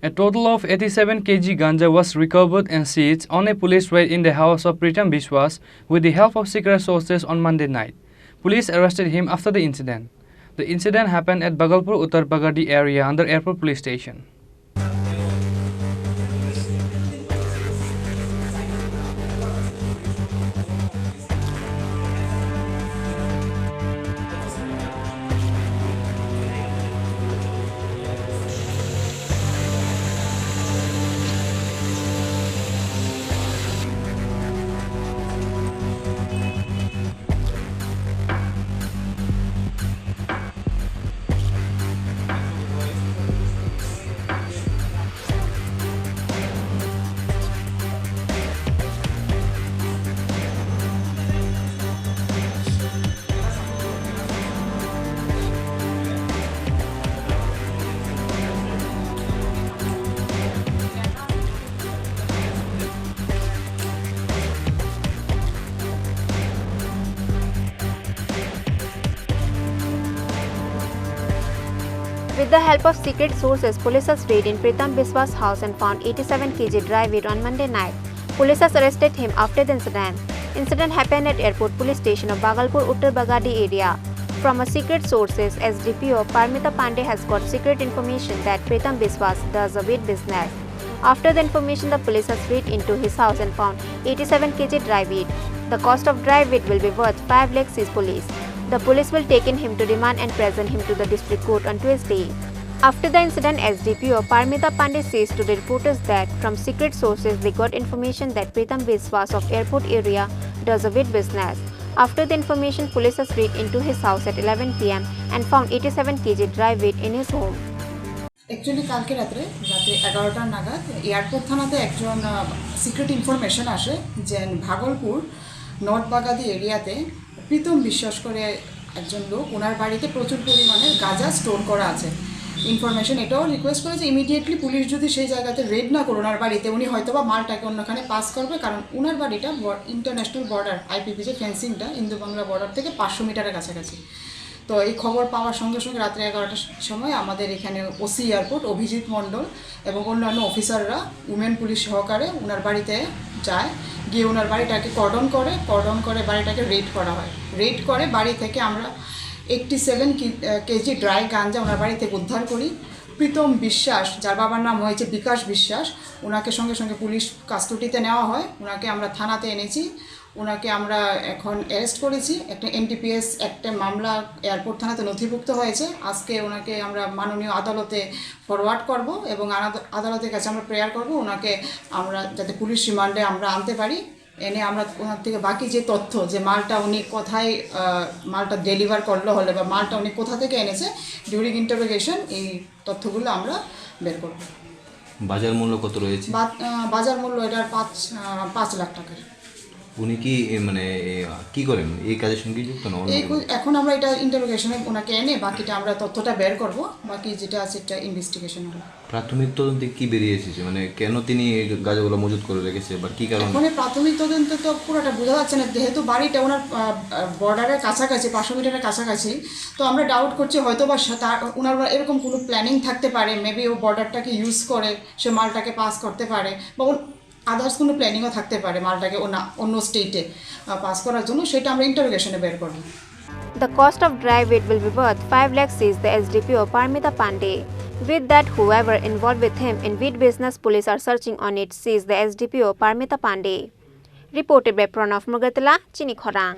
A total of 87 kg ganja was recovered and seized on a police raid in the house of Pritam Biswas with the help of secret sources on Monday night. Police arrested him after the incident. The incident happened at Bhagalpur Uttar Bagadi area under Airport Police Station. With the help of secret sources, police has raided in Pritam Biswas' house and found 87 kg dry weed on Monday night. Police has arrested him after the incident. Incident happened at Airport Police Station of Bhagalpur Uttar Bagadi area. From a secret sources, SDPO Parmita Pandey has got secret information that Pritam Biswas does a weed business. After the information, the police has raided into his house and found 87 kg dry weed. The cost of dry weed will be worth 5 lakhs, says police. The police will take him to remand and present him to the district court on Tuesday. After the incident, SDPO Parmita Pandey says to the reporters that from secret sources they got information that Pritam Biswas of airport area does a weed business. After the information, police has raided into his house at 11 p.m. and found 87 kg dry weed in his home. Actually, কালকে রাতে 11টার নাগাদ airport থানাতে একজন secret information আসে যে Bhagalpur north Bagadi এরিয়াতে প্রীতম বিশ্বাস করে একজন লোক ওনার বাড়িতে প্রচুর পরিমাণে গাঁজা স্টোর করা আছে। ইনফরমেশন এটাও রিকোয়েস্ট করেছে ইমিডিয়েটলি পুলিশ যদি সেই জায়গাতে রেড না করে ওনার বাড়িতে উনি হয়তোবা মালটাকে অন্যখানে পাস করবে, কারণ ওনার বাড়িটা ইন্টারন্যাশনাল বর্ডার আইপিপি যে ফেন্সিংটা ইন্দো বাংলা বর্ডার থেকে 500 মিটারের কাছাকাছি। তো এই খবর পাওয়ার সঙ্গে সঙ্গে রাত্রে 11টার সময় আমাদের এখানে ওসি এয়ারপোর্ট অভিজিৎ মণ্ডল এবং অন্যান্য অফিসাররা উমেন পুলিশ সহকারে ওনার বাড়িতে যায়, গিয়ে ওনার বাড়িটাকে কর্ডন করে বাড়িটাকে রেড করা হয়। রেড করে বাড়ি থেকে আমরা 87 কেজি ড্রাই গাঞ্জা ওনার বাড়ি থেকে উদ্ধার করি। প্রীতম বিশ্বাস, যার বাবার নাম হয়েছে বিকাশ বিশ্বাস, ওনাকে সঙ্গে সঙ্গে পুলিশ কাস্টডিতে নেওয়া হয়। ওনাকে আমরা থানাতে এনেছি, ওনাকে আমরা এখন অ্যারেস্ট করেছি। একটা এনডিপিএস একটা মামলা এয়ারপোর্ট থানাতে নথিভুক্ত হয়েছে। আজকে ওনাকে আমরা মাননীয় আদালতে ফরওয়ার্ড করব এবং আদালতের কাছে আমরা প্রেয়ার করব ওনাকে আমরা যাতে পুলিশ রিমান্ডে আমরা আনতে পারি। এনে আমরা ওনার থেকে বাকি যে তথ্য যে মালটা উনি কোথায় মালটা ডেলিভার করলো হলে বা মালটা উনি কোথা থেকে এনেছে ডিউরিং ইন্টারোগেশন এই তথ্যগুলো আমরা বের করব। বাজার মূল্য কত রয়েছে? বাজার মূল্য এটার 5 লাখ টাকার। উনি কি মানে কি করেন, এই কাজের সঙ্গে যুক্ত না? এখন আমরা এটা ইন্টারোগেশনে ওনাকে এনে বাকিটা আমরা তথ্যটা বের করব, বাকি যেটা আছে এটা ইনভেস্টিগেশন হবে। প্রাথমিক তদন্তে কি বেরিয়ে এসেছে, মানে কেন তিনি গাঁজাগুলো মজুত করে রেখেছে বা কি কারণে? মানে প্রাথমিক তদন্তে তো পুরোটা বোঝা যাচ্ছে না, যেহেতু বাড়িটা ওনার বর্ডারের কাছাকাছি 500 মিটারের কাছাকাছি, তো আমরা ডাউট করছি হয়তো বা ওনার এরকম কোনো প্ল্যানিং থাকতে পারে, মেবি ও বর্ডারটাকে ইউজ করে সে মালটাকে পাস করতে পারে বা আদার্স কোনো প্ল্যানিংও থাকতে পারে মালটাকে অন্য স্টেটে পাস করার জন্য, সেটা আমরা ইন্টারোগেশনে বের করব। The cost of dry weed will be worth 5 lakhs, says the SDPO Parmita Pandey. With that, whoever involved with him in weed business, police are searching on it, says the SDPO Parmita Pandey. Reported by Pranav Mugatala, Chini, Khorang.